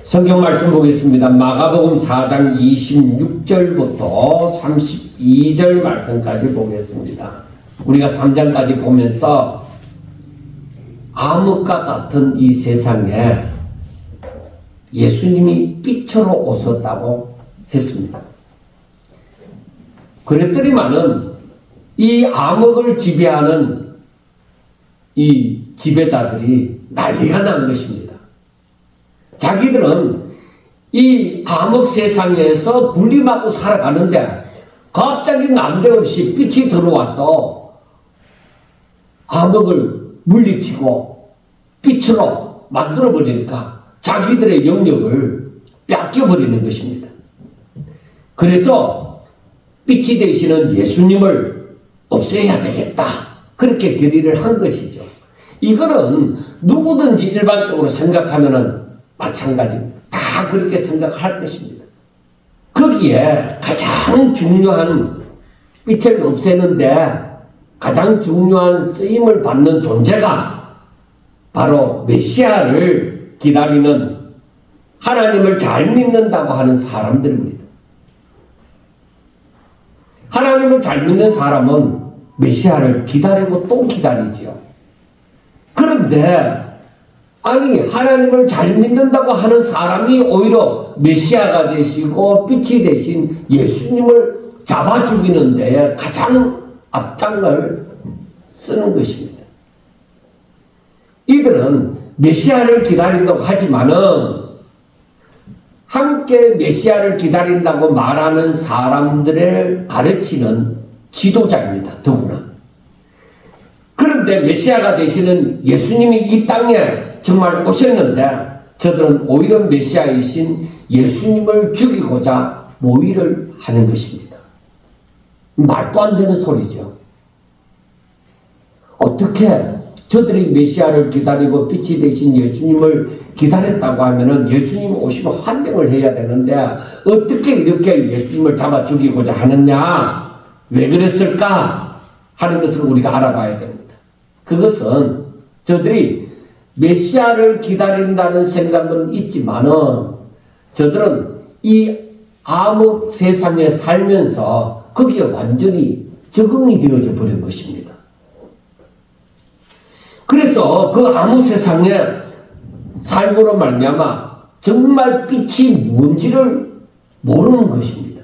성경 말씀 보겠습니다. 마가복음 4장 26절부터 32절 말씀까지 보겠습니다. 우리가 3장까지 보면서 암흑과 같은 이 세상에 예수님이 빛으로 오셨다고 했습니다. 그랬더니만은 이 암흑을 지배하는 이 지배자들이 난리가 난 것입니다. 자기들은 이 암흑 세상에서 군림하고 살아가는데 갑자기 난데없이 빛이 들어와서 암흑을 물리치고 빛으로 만들어버리니까 자기들의 영역을 뺏겨버리는 것입니다. 그래서 빛이 되시는 예수님을 없애야 되겠다. 그렇게 결의를 한 것이죠. 이거는 누구든지 일반적으로 생각하면은 마찬가지입니다. 다 그렇게 생각할 것입니다. 거기에 가장 중요한 빛을 없애는데 가장 중요한 쓰임을 받는 존재가 바로 메시아를 기다리는 하나님을 잘 믿는다고 하는 사람들입니다. 하나님을 잘 믿는 사람은 메시아를 기다리고 또 기다리지요. 그런데 아니 하나님을 잘 믿는다고 하는 사람이 오히려 메시아가 되시고 빛이 되신 예수님을 잡아 죽이는 데에 가장 앞장을 쓰는 것입니다. 이들은 메시아를 기다린다고 하지만은 함께 메시아를 기다린다고 말하는 사람들을 가르치는 지도자입니다. 더구나. 그런데 메시아가 되시는 예수님이 이 땅에 정말 오셨는데 저들은 오히려 메시아이신 예수님을 죽이고자 모의를 하는 것입니다. 말도 안 되는 소리죠. 어떻게 저들이 메시아를 기다리고 빛이 되신 예수님을 기다렸다고 하면은 예수님 오시면 환영을 해야 되는데 어떻게 이렇게 예수님을 잡아 죽이고자 하느냐? 왜 그랬을까? 하는 것을 우리가 알아봐야 됩니다. 그것은 저들이 메시아를 기다린다는 생각은 있지만은 저들은 이 암흑 세상에 살면서 거기에 완전히 적응이 되어져 버린 것입니다. 그래서 그 암흑 세상에 삶으로 말미암아 정말 빛이 뭔지를 모르는 것입니다.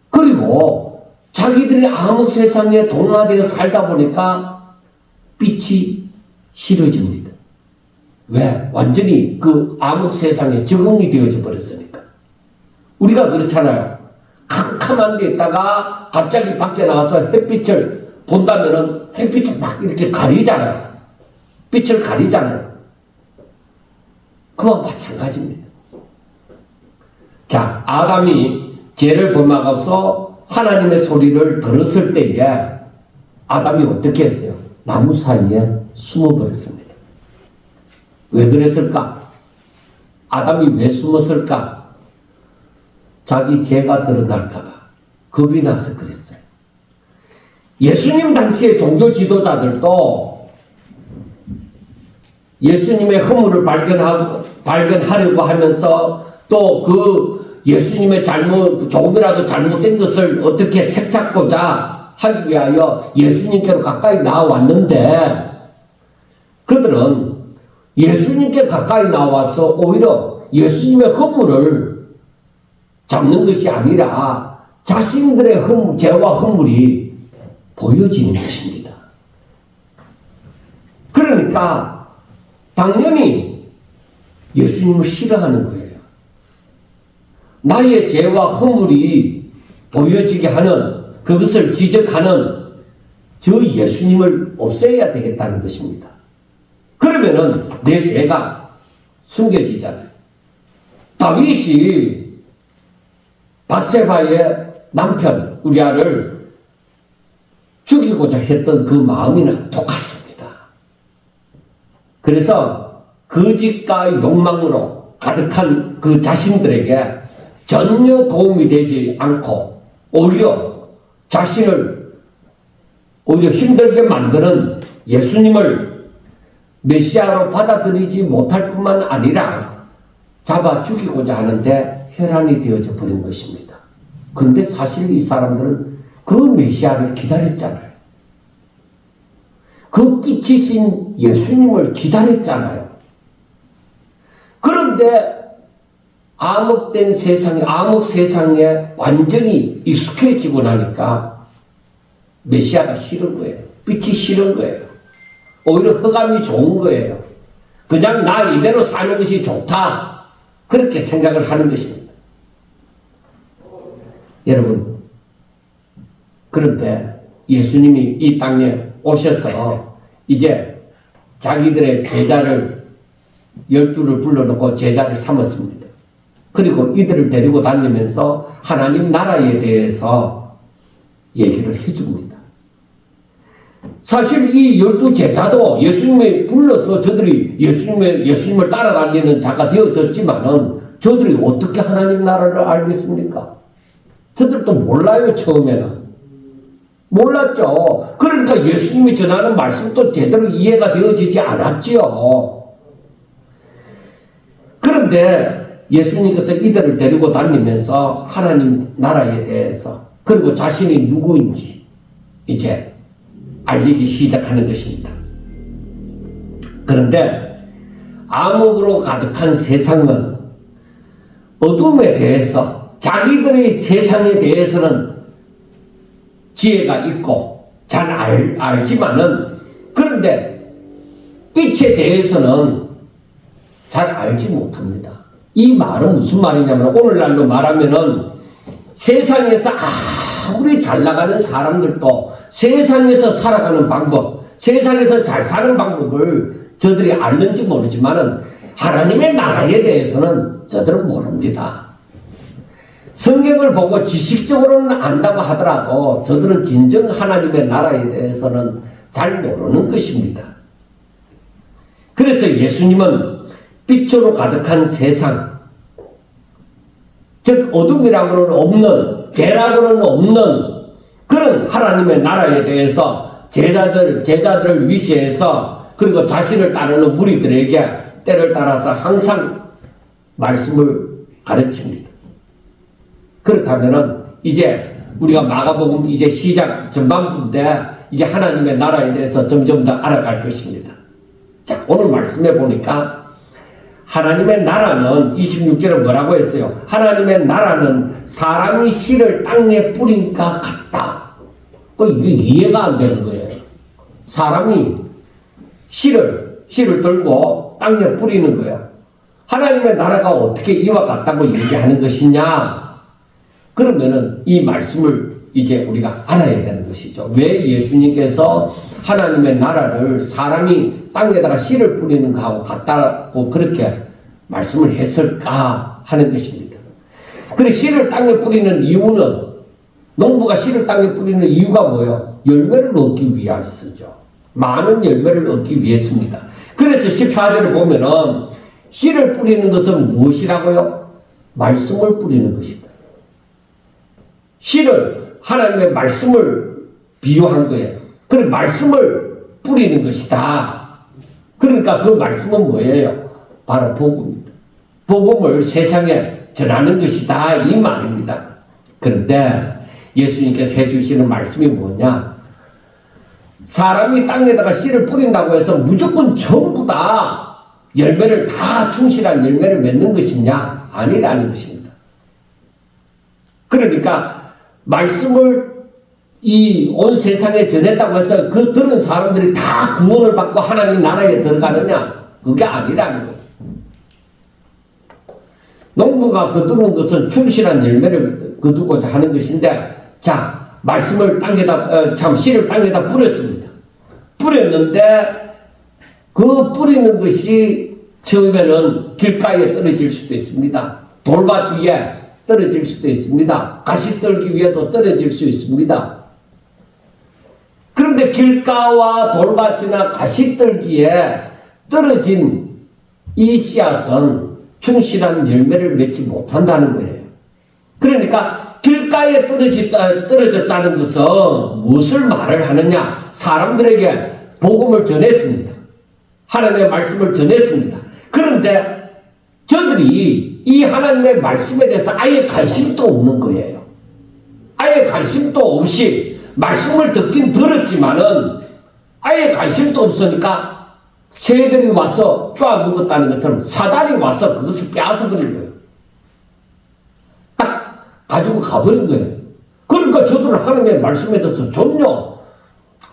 그리고 자기들이 암흑 세상에 동화되어 살다 보니까 빛이 싫어집니다. 왜? 완전히 그 암흑 세상에 적응이 되어져 버렸으니까. 우리가 그렇잖아요. 캄캄한 데 있다가 갑자기 밖에 나가서 햇빛을 본다면은 햇빛을 막 이렇게 가리잖아요. 빛을 가리잖아요. 그와 마찬가지입니다. 자, 아담이 죄를 범하고서 하나님의 소리를 들었을 때에 아담이 어떻게 했어요? 나무 사이에 숨어버렸습니다. 왜 그랬을까? 아담이 왜 숨었을까? 자기 죄가 드러날까봐 겁이 나서 그랬어요. 예수님 당시의 종교 지도자들도 예수님의 허물을 발견하려고 하면서 또 그 예수님의 조금이라도 잘못된 것을 어떻게 책잡고자 하기 위하여 예수님께로 가까이 나왔는데 그들은 예수님께 가까이 나와서 오히려 예수님의 허물을 잡는 것이 아니라 자신들의 죄와 허물이 보여지는 것입니다. 그러니까 당연히 예수님을 싫어하는 거예요. 나의 죄와 허물이 보여지게 하는 그것을 지적하는 저 예수님을 없애야 되겠다는 것입니다. 그러면은 내 죄가 숨겨지잖아요. 다윗이 밧세바의 남편 우리아를 죽이고자 했던 그 마음이나 똑같습니다. 그래서 거짓과 욕망으로 가득한 그 자신들에게 전혀 도움이 되지 않고 오히려 자신을 오히려 힘들게 만드는 예수님을 메시아로 받아들이지 못할 뿐만 아니라 잡아 죽이고자 하는데 혈안이 되어져 버린 것입니다. 그런데 사실 이 사람들은 그 메시아를 기다렸잖아요. 그 빛이신 예수님을 기다렸잖아요. 그런데 암흑 세상에 완전히 익숙해지고 나니까 메시아가 싫은 거예요. 빛이 싫은 거예요. 오히려 흑암이 좋은 거예요. 그냥 나 이대로 사는 것이 좋다. 그렇게 생각을 하는 것입니다. 여러분, 그런데 예수님이 이 땅에 오셔서 이제 자기들의 제자를 12를 불러놓고 제자를 삼았습니다. 그리고 이들을 데리고 다니면서 하나님 나라에 대해서 얘기를 해줍니다. 사실 이 12제자도 예수님이 불러서 저들이 예수님을 따라다니는 자가 되어졌지만은 저들이 어떻게 하나님 나라를 알겠습니까? 저들도 몰라요, 처음에는. 몰랐죠. 그러니까 예수님이 전하는 말씀도 제대로 이해가 되어지지 않았지요. 그런데 예수님께서 이들을 데리고 다니면서 하나님 나라에 대해서 그리고 자신이 누구인지 이제 알리기 시작하는 것입니다. 그런데 암흑으로 가득한 세상은 어둠에 대해서 자기들의 세상에 대해서는 지혜가 있고 잘 알지만은 그런데 빛에 대해서는 잘 알지 못합니다. 이 말은 무슨 말이냐면 오늘날로 말하면은 세상에서 아무리 잘 나가는 사람들도 세상에서 살아가는 방법, 세상에서 잘 사는 방법을 저들이 알는지 모르지만은 하나님의 나라에 대해서는 저들은 모릅니다. 성경을 보고 지식적으로는 안다고 하더라도 저들은 진정 하나님의 나라에 대해서는 잘 모르는 것입니다. 그래서 예수님은 빛으로 가득한 세상, 즉 어둠이라고는 없는, 죄라고는 없는 그런 하나님의 나라에 대해서 제자들을 위시해서 그리고 자신을 따르는 무리들에게 때를 따라서 항상 말씀을 가르칩니다. 그렇다면은 이제 우리가 마가복음 이제 시작 전반부인데 이제 하나님의 나라에 대해서 점점 더 알아갈 것입니다. 자, 오늘 말씀해 보니까 하나님의 나라는 26절에 뭐라고 했어요? 하나님의 나라는 사람이 씨를 땅에 뿌린 것 같다. 이게 이해가 안 되는 거예요. 사람이 씨를 들고 땅에 뿌리는 거예요. 하나님의 나라가 어떻게 이와 같다고 얘기하는 것이냐? 그러면은 이 말씀을 이제 우리가 알아야 되는 것이죠. 왜 예수님께서 하나님의 나라를 사람이 땅에다가 씨를 뿌리는 것하고 같다고 그렇게 말씀을 했을까 하는 것입니다. 그래 씨를 땅에 뿌리는 이유는 농부가 씨를 땅에 뿌리는 이유가 뭐예요? 열매를 얻기 위해서죠. 많은 열매를 얻기 위해서입니다. 그래서 14절을 보면은 씨를 뿌리는 것은 무엇이라고요? 말씀을 뿌리는 것이다. 씨를 하나님의 말씀을 비유한 거예요. 그래 말씀을 뿌리는 것이다. 그러니까 그 말씀은 뭐예요? 바로 복음입니다. 복음을 세상에 전하는 것이다 이 말입니다. 그런데 예수님께서 해주시는 말씀이 뭐냐? 사람이 땅에다가 씨를 뿌린다고 해서 무조건 전부 다 열매를 다 충실한 열매를 맺는 것이냐? 아니라는 것입니다. 그러니까 말씀을 이 온 세상에 전했다고 해서 그 들은 사람들이 다 구원을 받고 하나님 나라에 들어가느냐? 그게 아니라는 거예요. 농부가 거두는 것은 충실한 열매를 거두고자 하는 것인데, 자, 말씀을 땅에다, 씨를 땅에다 뿌렸습니다. 뿌렸는데, 그 뿌리는 것이 처음에는 길가에 떨어질 수도 있습니다. 돌밭 위에 떨어질 수도 있습니다. 가시떨기 위에도 떨어질 수 있습니다. 그런데 길가와 돌밭이나 가시떨기에 떨어진 이 씨앗은 충실한 열매를 맺지 못한다는 거예요. 그러니까 길가에 떨어졌다는 것은 무엇을 말을 하느냐? 사람들에게 복음을 전했습니다. 하나님의 말씀을 전했습니다. 그런데 저들이 이 하나님의 말씀에 대해서 아예 관심도 없는 거예요. 아예 관심도 없이 말씀을 듣긴 들었지만은 아예 관심도 없으니까 새들이 와서 쪼아 먹었다는 것처럼 사단이 와서 그것을 빼앗아버린 거예요. 딱 가지고 가버린 거예요. 그러니까 저들은 하나님의 말씀에 대해서 전혀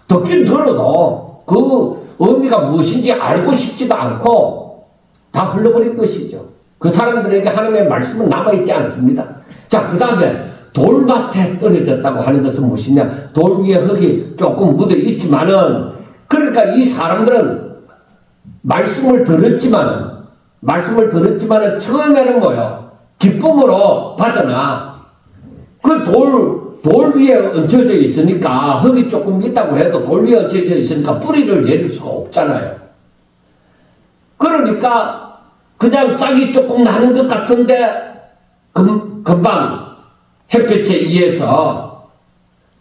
듣긴 들어도 그 의미가 무엇인지 알고 싶지도 않고 다 흘러버린 것이죠. 그 사람들에게 하나님의 말씀은 남아있지 않습니다. 자, 그 다음에 돌밭에 떨어졌다고 하는 것은 무엇이냐? 돌 위에 흙이 조금 묻어 있지만은, 그러니까 이 사람들은 말씀을 들었지만은 처음에는 뭐요? 기쁨으로 받으나 그 돌 위에 얹혀져 있으니까, 흙이 조금 있다고 해도 돌 위에 얹혀져 있으니까 뿌리를 내릴 수가 없잖아요. 그러니까 그냥 싹이 조금 나는 것 같은데 금방 햇볕에 의해서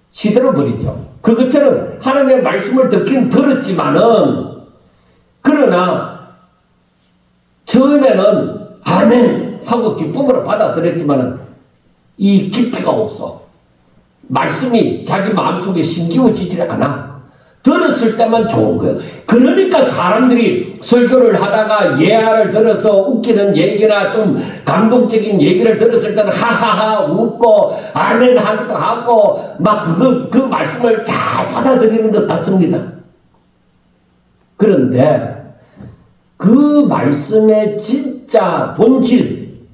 시들어버리죠. 그것처럼 하나님의 말씀을 듣긴 들었지만은, 그러나 처음에는 아멘 하고 기쁨으로 받아들였지만은 이 깊이가 없어. 말씀이 자기 마음속에 심기워지지가 않아. 들었을 때만 좋은 거예요. 그러니까 사람들이 설교를 하다가 예화를 들어서 웃기는 얘기나 좀 감동적인 얘기를 들었을 때는 하하하 웃고 아멘 하기도 하고 막 그 말씀을 잘 받아들이는 것 같습니다. 그런데 그 말씀의 진짜 본질,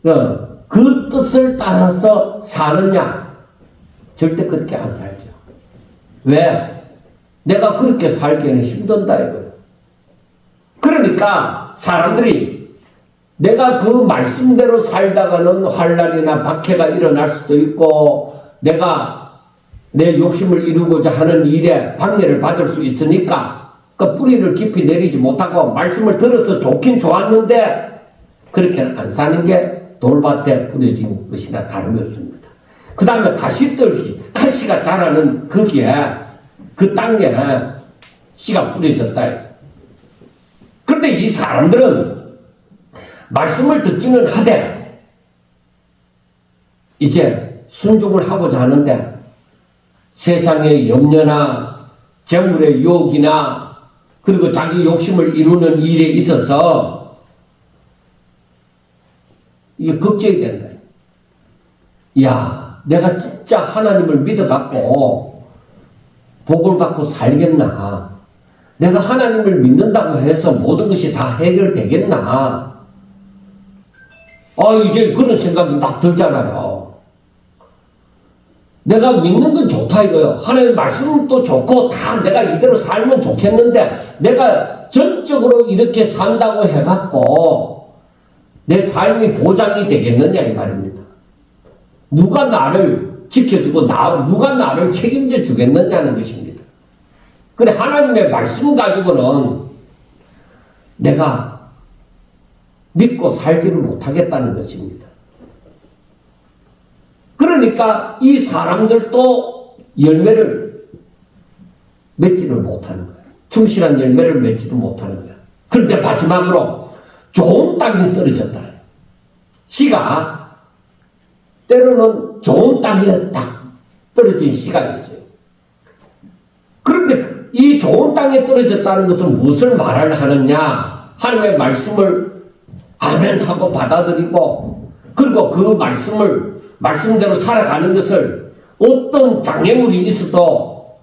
그 뜻을 따라서 사느냐? 절대 그렇게 안 살죠. 왜? 내가 그렇게 살기에는 힘든다 이거예요. 그러니까 사람들이 내가 그 말씀대로 살다가는 환난이나 박해가 일어날 수도 있고 내가 내 욕심을 이루고자 하는 일에 방해를 받을 수 있으니까 그 뿌리를 깊이 내리지 못하고 말씀을 들어서 좋긴 좋았는데 그렇게 안 사는 게 돌밭에 뿌려진 것이나 다름이 없습니다. 그 다음에 가시떨기, 가시가 자라는 거기에 그 땅에 씨가 뿌려졌다. 그런데 이 사람들은 말씀을 듣기는 하되 이제 순종을 하고자 하는데 세상의 염려나 재물의 유혹이나 그리고 자기 욕심을 이루는 일에 있어서 이게 걱정이 된다. 야, 내가 진짜 하나님을 믿어갖고 복을 받고 살겠나? 내가 하나님을 믿는다고 해서 모든 것이 다 해결되겠나? 이제 그런 생각이 막 들잖아요. 내가 믿는 건 좋다 이거요. 하나님의 말씀도 좋고 다 내가 이대로 살면 좋겠는데 내가 전적으로 이렇게 산다고 해갖고 내 삶이 보장이 되겠느냐 이 말입니다. 누가 나를 지켜주고 누가 나를 책임져 주겠느냐는 것입니다. 그래 하나님의 말씀 가지고는 내가 믿고 살지를 못하겠다는 것입니다. 그러니까 이 사람들도 열매를 맺지를 못하는 거예요. 충실한 열매를 맺지도 못하는 거예요. 그런데 마지막으로 좋은 땅에 떨어졌다. 씨가 때로는 좋은 땅에 딱 떨어진 씨가 있어요. 그런데 이 좋은 땅에 떨어졌다는 것은 무엇을 말하느냐? 하나님의 말씀을 아멘하고 받아들이고 그리고 그 말씀대로 살아가는 것을 어떤 장애물이 있어도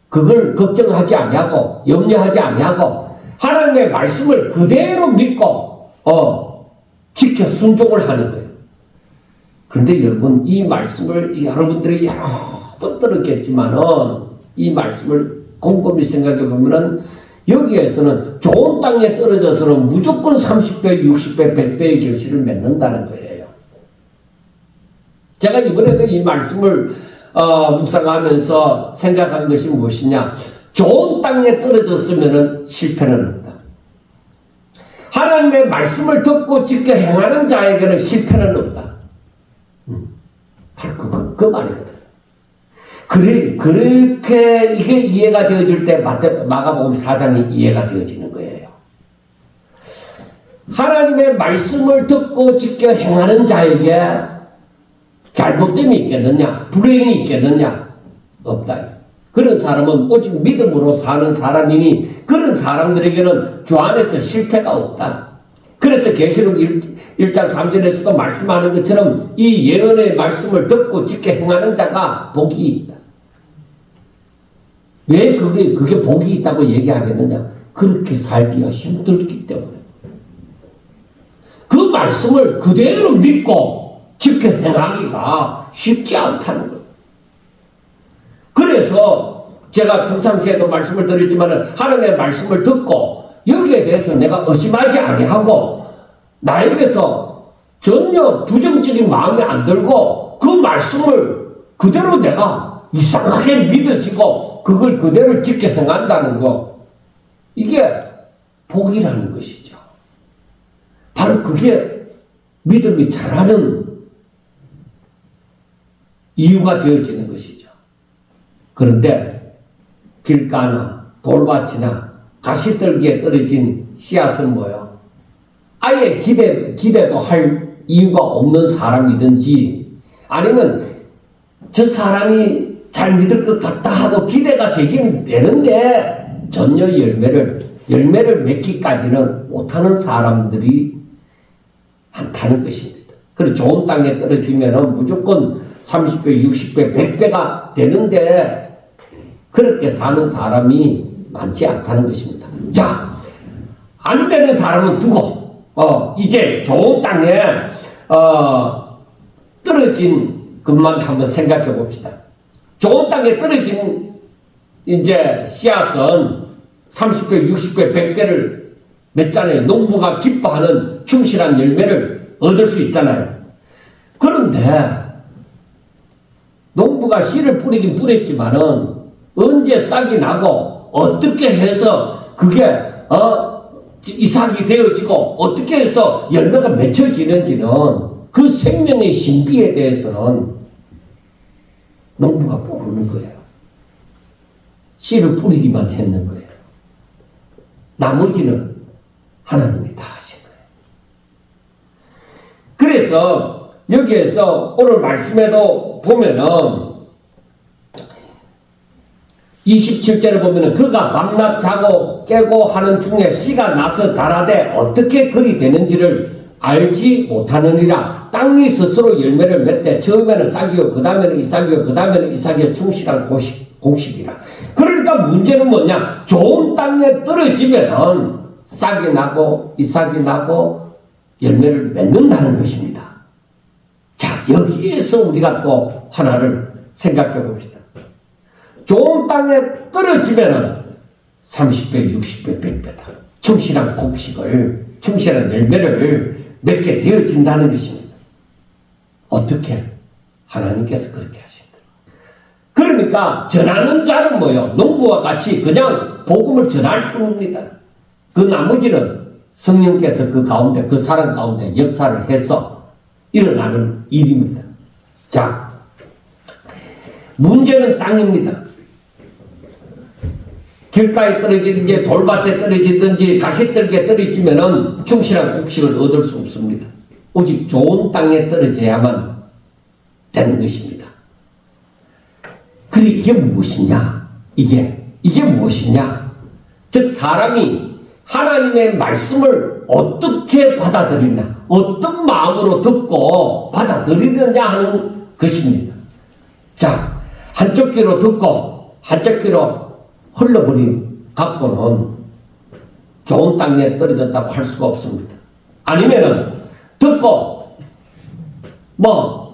그걸 걱정하지 아니하고 염려하지 아니하고 하나님의 말씀을 그대로 믿고 지켜 순종을 하는 거예요. 그런데 여러분 이 말씀을 여러분들이 여러 번 들었겠지만은 이 말씀을 곰곰이 생각해 보면은 여기에서는 좋은 땅에 떨어져서는 무조건 30배, 60배, 100배의 결실을 맺는다는 거예요. 제가 이번에도 이 말씀을 묵상하면서 생각한 것이 무엇이냐? 좋은 땅에 떨어졌으면 실패는 없다. 하나님의 말씀을 듣고 지켜 행하는 자에게는 실패는 없다. 바로 그 말이거든. 그렇게 이게 이해가 되어질 때 마가복음 4장이 이해가 되어지는 거예요. 하나님의 말씀을 듣고 지켜 행하는 자에게 잘못됨이 있겠느냐? 불행이 있겠느냐? 없다. 그런 사람은 오직 믿음으로 사는 사람이니 그런 사람들에게는 주 안에서 실패가 없다. 그래서 계시록 1장 3절에서도 말씀하는 것처럼 이 예언의 말씀을 듣고 지켜 행하는 자가 복이 있다. 왜 그게 복이 있다고 얘기하겠느냐? 그렇게 살기가 힘들기 때문에. 그 말씀을 그대로 믿고 지켜 행하기가 쉽지 않다는 거예요. 그래서 제가 평상시에도 말씀을 드렸지만 하나님의 말씀을 듣고 여기에 대해서 내가 의심하지 아니하고 나에게서 전혀 부정적인 마음이 안 들고 그 말씀을 그대로 내가 이상하게 믿어지고 그걸 그대로 지켜 행한다는 거, 이게 복이라는 것이죠. 바로 그게 믿음이 자라는 이유가 되어지는 것이죠. 그런데 길가나 돌밭이나 가시떨기에 떨어진 씨앗은 뭐예요? 아예 기대도 할 이유가 없는 사람이든지 아니면 저 사람이 잘 믿을 것 같다 하도 기대가 되긴 되는데 전혀 열매를 맺기까지는 못하는 사람들이 많다는 것입니다. 그리고 좋은 땅에 떨어지면 무조건 30배, 60배, 100배가 되는데 그렇게 사는 사람이 많지 않다는 것입니다. 자, 안 되는 사람은 두고 이제 좋은 땅에 떨어진 것만 한번 생각해 봅시다. 좋은 땅에 떨어진 이제 씨앗은 30배, 60배, 100배를 맺잖아요. 농부가 기뻐하는 충실한 열매를 얻을 수 있잖아요. 그런데 농부가 씨를 뿌리긴 뿌렸지만은 언제 싹이 나고 어떻게 해서 그게 이삭이 되어지고 어떻게 해서 열매가 맺혀지는지는 그 생명의 신비에 대해서는 농부가 모르는 거예요. 씨를 뿌리기만 했는 거예요. 나머지는 하나님이 다 하신 거예요. 그래서 여기에서 오늘 말씀에도 보면은 27절에 보면은 그가 밤낮 자고 깨고 하는 중에 씨가 나서 자라되 어떻게 그리 되는지를 알지 못하느니라. 땅이 스스로 열매를 맺되 처음에는 싹이요 그 다음에는 이삭이요 그 다음에는 이삭이요 충실한 곡식이라. 그러니까 문제는 뭐냐? 좋은 땅에 떨어지면은 싹이 나고 이삭이 나고 열매를 맺는다는 것입니다. 자, 여기에서 우리가 또 하나를 생각해 봅시다. 좋은 땅에 떨어지면은 30배, 60배, 100배다. 충실한 곡식을, 충실한 열매를 맺게 되어진다는 것입니다. 어떻게? 하나님께서 그렇게 하신다. 그러니까 전하는 자는 뭐요? 농부와 같이 그냥 복음을 전할 뿐입니다. 그 나머지는 성령께서 그 가운데, 그 사람 가운데 역사를 해서 일어나는 일입니다. 자, 문제는 땅입니다. 길가에 떨어지든지 돌밭에 떨어지든지 가시떨기에 떨어지면은 충실한 곡식을 얻을 수 없습니다. 오직 좋은 땅에 떨어져야만 되는 것입니다. 그리고 이게 무엇이냐? 이게 무엇이냐? 즉 사람이 하나님의 말씀을 어떻게 받아들이냐, 어떤 마음으로 듣고 받아들이느냐 하는 것입니다. 자, 한쪽 귀로 듣고 한쪽 귀로 흘러버린 각본은 좋은 땅에 떨어졌다고 할 수가 없습니다. 아니면은 듣고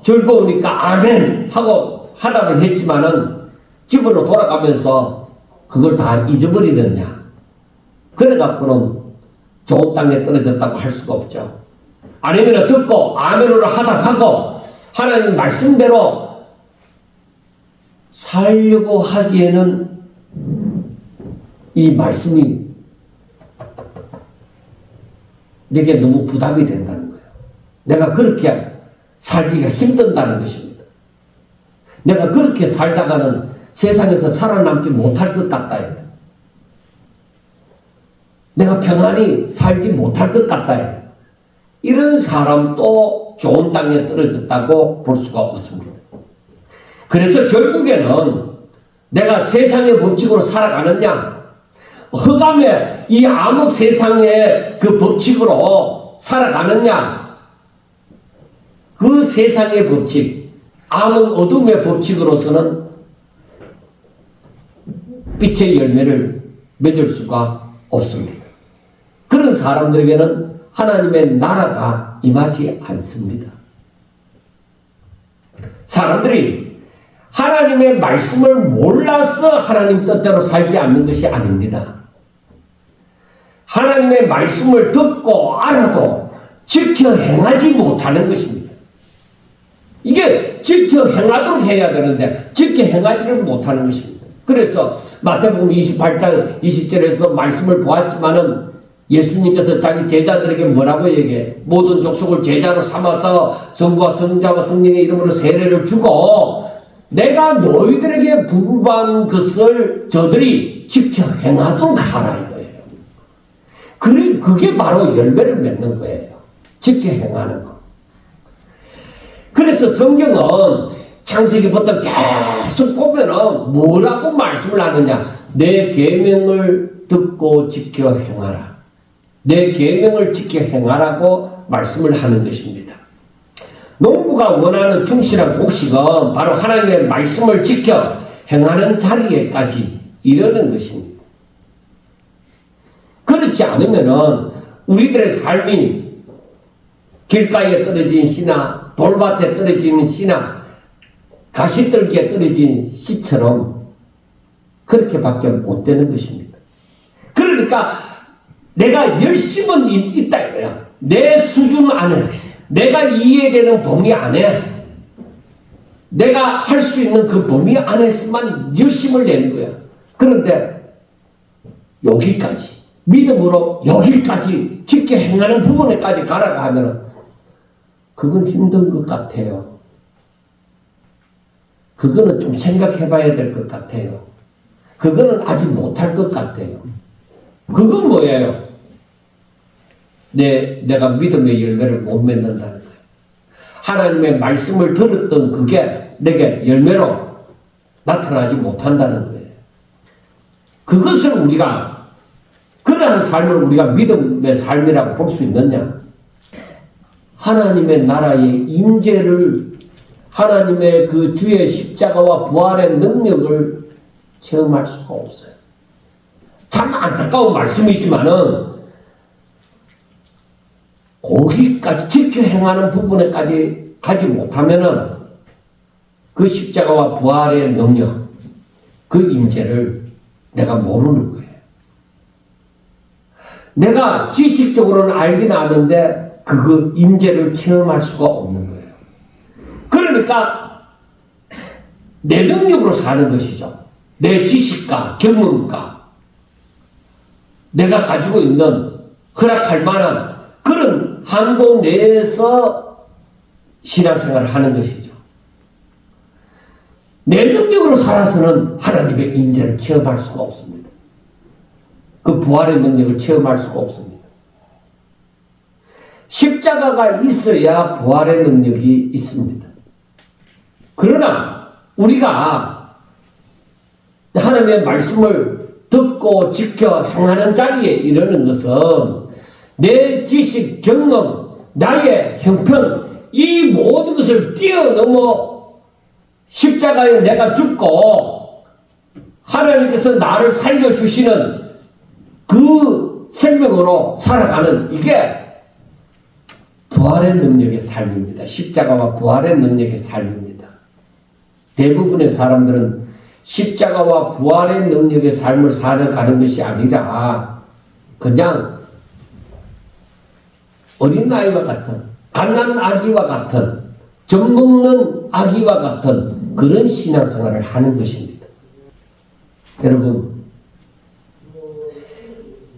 즐거우니까 아멘 하고 화답을 했지만은 집으로 돌아가면서 그걸 다 잊어버리느냐, 그래갖고는 좋은 땅에 떨어졌다고 할 수가 없죠. 아니면은 듣고 아멘으로 화답하고 하나님 말씀대로 살려고 하기에는 이 말씀이 내게 너무 부담이 된다는 거예요. 내가 그렇게 살기가 힘든다는 것입니다. 내가 그렇게 살다가는 세상에서 살아남지 못할 것 같다. 내가 평안히 살지 못할 것 같다. 이런 사람도 좋은 땅에 떨어졌다고 볼 수가 없습니다. 그래서 결국에는 내가 세상의 법칙으로 살아가느냐, 흑암의 이 암흑 세상의 그 법칙으로 살아가느냐, 그 세상의 법칙, 암흑 어둠의 법칙으로서는 빛의 열매를 맺을 수가 없습니다. 그런 사람들에게는 하나님의 나라가 임하지 않습니다. 사람들이 하나님의 말씀을 몰라서 하나님 뜻대로 살지 않는 것이 아닙니다. 하나님의 말씀을 듣고 알아도 지켜 행하지 못하는 것입니다. 이게 지켜 행하도록 해야 되는데 지켜 행하지를 못하는 것입니다. 그래서 마태복음 28장 20절에서 말씀을 보았지만은 예수님께서 자기 제자들에게 뭐라고 얘기해? 모든 족속을 제자로 삼아서 성부와 성자와 성령의 이름으로 세례를 주고 내가 너희들에게 분부한 것을 저들이 지켜 행하도록 하라 이거예요. 그게 바로 열매를 맺는 거예요. 지켜 행하는 거. 그래서 성경은 창세기부터 계속 보면은 뭐라고 말씀을 하느냐? 내 계명을 듣고 지켜 행하라. 내 계명을 지켜 행하라고 말씀을 하는 것입니다. 농부가 원하는 충실한 곡식은 바로 하나님의 말씀을 지켜 행하는 자리에까지 이르는 것입니다. 그렇지 않으면은 우리들의 삶이 길가에 떨어진 씨나 돌밭에 떨어진 씨나 가시떨기에 떨어진 씨처럼 그렇게밖에 못 되는 것입니다. 그러니까 내가 열심은 있다 이거야. 내 수준 안에, 내가 이해되는 범위 안에, 내가 할 수 있는 그 범위 안에서만 열심을 내는 거야. 그런데 여기까지, 믿음으로 여기까지 지켜 행하는 부분에까지 가라고 하면은 그건 힘든 것 같아요. 그거는 좀 생각해 봐야 될 것 같아요. 그거는 아직 못할 것 같아요. 그건 뭐예요? 내가 믿음의 열매를 못 맺는다는 거예요. 하나님의 말씀을 들었던 그게 내게 열매로 나타나지 못한다는 거예요. 그것을 우리가, 그러한 삶을 우리가 믿음의 삶이라고 볼 수 있느냐? 하나님의 나라의 임재를, 하나님의 그 주의 십자가와 부활의 능력을 체험할 수가 없어요. 참 안타까운 말씀이지만은 거기까지 지켜 행하는 부분에까지 가지 못하면은 그 십자가와 부활의 능력, 그 임재를 내가 모르는 거예요. 내가 지식적으로는 알긴 아는데 그 임재를 체험할 수가 없는 거예요. 그러니까 내 능력으로 사는 것이죠. 내 지식과 경험과 내가 가지고 있는 허락할 만한 그런 한도 내에서 신앙생활을 하는 것이죠. 내 능력으로 살아서는 하나님의 임재를 체험할 수가 없습니다. 그 부활의 능력을 체험할 수가 없습니다. 십자가가 있어야 부활의 능력이 있습니다. 그러나 우리가 하나님의 말씀을 듣고 지켜 행하는 자리에 이르는 것은 내 지식, 경험, 나의 형편, 이 모든 것을 뛰어넘어 십자가에 내가 죽고 하나님께서 나를 살려주시는 그 생명으로 살아가는 이게 부활의 능력의 삶입니다. 십자가와 부활의 능력의 삶입니다. 대부분의 사람들은 십자가와 부활의 능력의 삶을 살아가는 것이 아니라 그냥 어린아이와 같은, 갓난 아기와 같은, 젖먹는 아기와 같은 그런 신앙생활을 하는 것입니다. 여러분,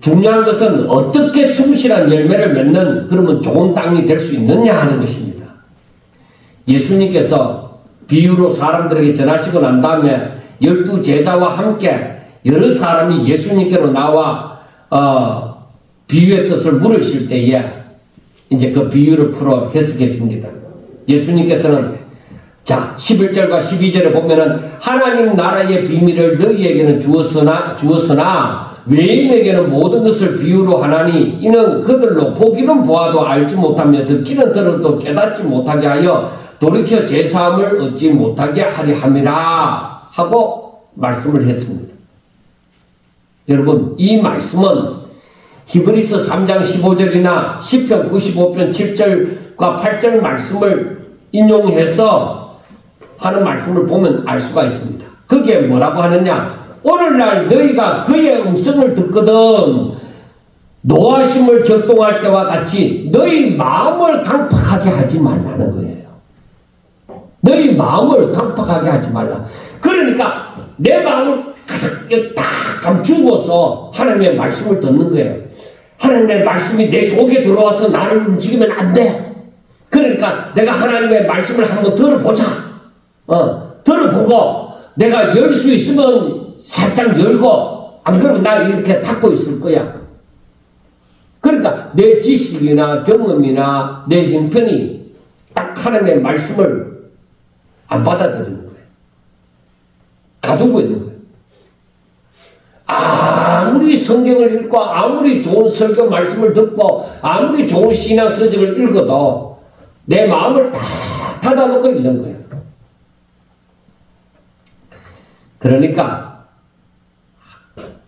중요한 것은 어떻게 충실한 열매를 맺는 그러면 좋은 땅이 될 수 있느냐 하는 것입니다. 예수님께서 비유로 사람들에게 전하시고 난 다음에 12 제자와 함께 여러 사람이 예수님께로 나와 비유의 뜻을 물으실 때에 이제 그 비유를 풀어 해석해 줍니다. 예수님께서는 자 11절과 12절에 보면은 하나님 나라의 비밀을 너희에게는 주었으나 외인에게는 모든 것을 비유로 하나니 이는 그들로 보기는 보아도 알지 못하며 듣기는 들어도 깨닫지 못하게 하여 돌이켜 제사함을 얻지 못하게 하리 함이라 하고 말씀을 했습니다. 여러분 이 말씀은 히브리서 3장 15절이나 시편 95편 7절과 8절 말씀을 인용해서 하는 말씀을 보면 알 수가 있습니다. 거기에 뭐라고 하느냐? 오늘날 너희가 그의 음성을 듣거든 노하심을 격동할 때와 같이 너희 마음을 강팍하게 하지 말라는 거예요. 너희 마음을 강팍하게 하지 말라. 그러니까 내 마음을 딱 감추고서 하나님의 말씀을 듣는 거예요. 하나님의 말씀이 내 속에 들어와서 나를 움직이면 안 돼. 그러니까 내가 하나님의 말씀을 한번 들어보자. 들어보고 내가 열 수 있으면 살짝 열고 안 그러면 나 이렇게 닫고 있을 거야. 그러니까 내 지식이나 경험이나 내 형편이 딱 하나님의 말씀을 안 받아들이는 거예요. 가두고 있는 거예요. 아무리 성경을 읽고 아무리 좋은 설교 말씀을 듣고 아무리 좋은 신앙 서적을 읽어도 내 마음을 다 닫아놓고 있는 거예요. 그러니까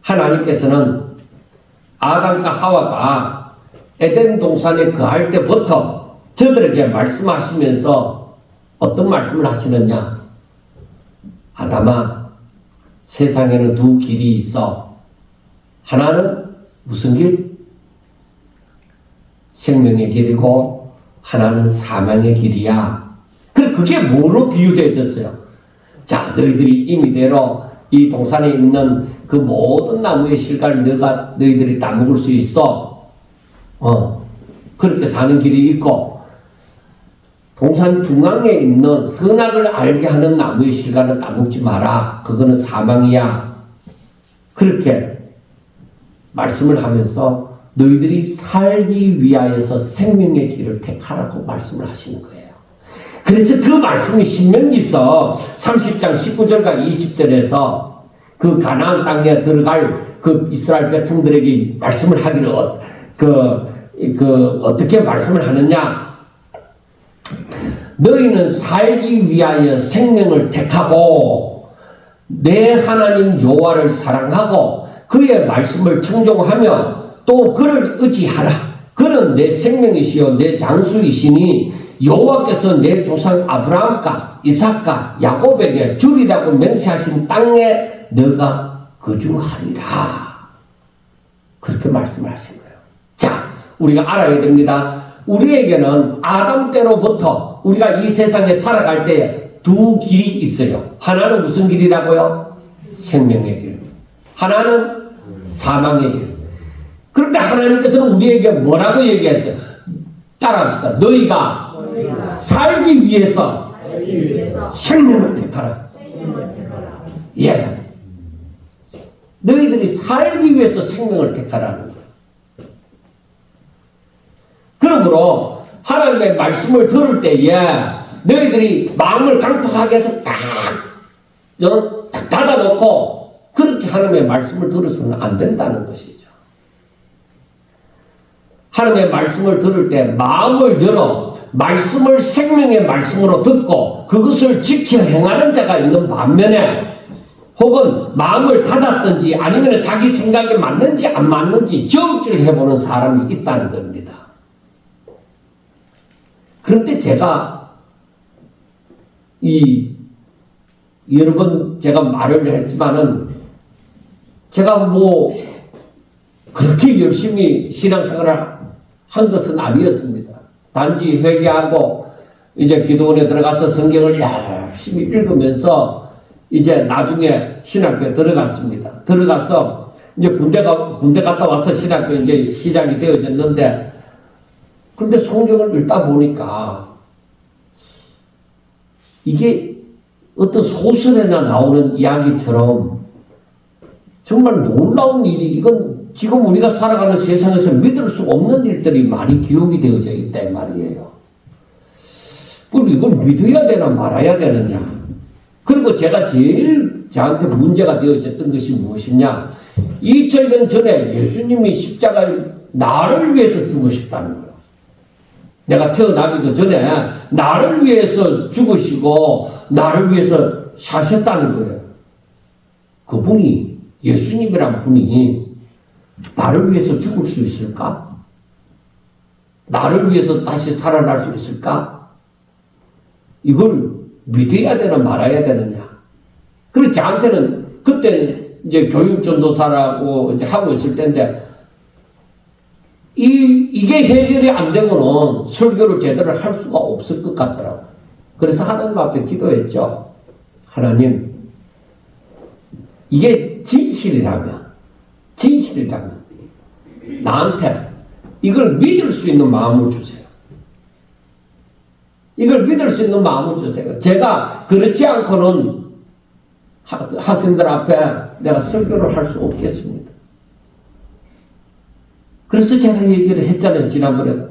하나님께서는 아담과 하와가 에덴 동산에 거할 때부터 저들에게 말씀하시면서 어떤 말씀을 하시느냐? 아담아, 세상에는 두 길이 있어. 하나는 무슨 길? 생명의 길이고 하나는 사망의 길이야. 그게 뭐로 비유되어졌어요? 자, 너희들이 임의대로 이 동산에 있는 그 모든 나무의 실과를 너희들이 다 먹을 수 있어. 그렇게 사는 길이 있고 동산 중앙에 있는 선악을 알게 하는 나무의 실과는 다 먹지 마라. 그거는 사망이야. 그렇게 말씀을 하면서 너희들이 살기 위하여서 생명의 길을 택하라고 말씀을 하시는 거예요. 그래서 그 말씀이 신명기서 30장 19절과 20절에서 그 가나안 땅에 들어갈 그 이스라엘 백성들에게 말씀을 하기를 어떻게 말씀을 하느냐? 너희는 살기 위하여 생명을 택하고 내 하나님 여호와를 사랑하고 그의 말씀을 청종하며 또 그를 의지하라. 그는 내 생명이시요 내 장수이시니 여호와께서 내 조상 아브라함과 이삭과 야곱에게 주리라고 맹세하신 땅에 너가 거주하리라. 그렇게 말씀을 하신 거예요. 자, 우리가 알아야 됩니다. 우리에게는 아담 때로부터 우리가 이 세상에 살아갈 때 두 길이 있어요. 하나는 무슨 길이라고요? 생명의 길. 하나는 사망의 길. 그런데 하나님께서는 우리에게 뭐라고 얘기했어요? 따라합시다. 너희가 살기 위해서 생명을 택하라. 예. 너희들이 살기 위해서 생명을 택하라는 거예요. 그러므로 하나님의 말씀을 들을 때에 너희들이 마음을 강팍하게 해서 딱 닫아놓고 그렇게 하나님의 말씀을 들어서는 안 된다는 것이죠. 하나님의 말씀을 들을 때 마음을 열어 말씀을 생명의 말씀으로 듣고 그것을 지켜 행하는 자가 있는 반면에 혹은 마음을 닫았든지 아니면 자기 생각에 맞는지 안 맞는지 저울질 해보는 사람이 있다는 겁니다. 그런데 제가 여러 번 제가 말을 했지만은 제가 그렇게 열심히 신앙생활을 한 것은 아니었습니다. 단지 회개하고 이제 기도원에 들어가서 성경을 열심히 읽으면서 이제 나중에 신학교에 들어갔습니다. 들어가서 이제 군대 갔다 와서 신학교 이제 시작이 되어졌는데 근데 성경을 읽다 보니까 이게 어떤 소설에나 나오는 이야기처럼 정말 놀라운 일이 이건 지금 우리가 살아가는 세상에서 믿을 수 없는 일들이 많이 기록이 되어져 있다 이 말이에요. 그럼 이걸 믿어야 되나 말아야 되느냐. 그리고 제가 제일 저한테 문제가 되어졌던 것이 무엇이냐. 2000년 전에 예수님이 십자가에 나를 위해서 죽으셨다는 거예요. 내가 태어나기도 전에 나를 위해서 죽으시고 나를 위해서 사셨다는 거예요. 그분이, 예수님이란 분이 나를 위해서 죽을 수 있을까? 나를 위해서 다시 살아날 수 있을까? 이걸 믿어야 되나 말아야 되느냐. 그래서 저한테는 그때는 이제 교육 전도사라고 이제 하고 있을 때인데 이게 해결이 안 되면은 설교를 제대로 할 수가 없을 것 같더라고요. 그래서 하나님 앞에 기도했죠. 하나님, 이게 진실이라면 나한테 이걸 믿을 수 있는 마음을 주세요. 이걸 믿을 수 있는 마음을 주세요. 제가 그렇지 않고는 학생들 앞에 내가 설교를 할 수 없겠습니다. 그래서 제가 얘기를 했잖아요, 지난번에도.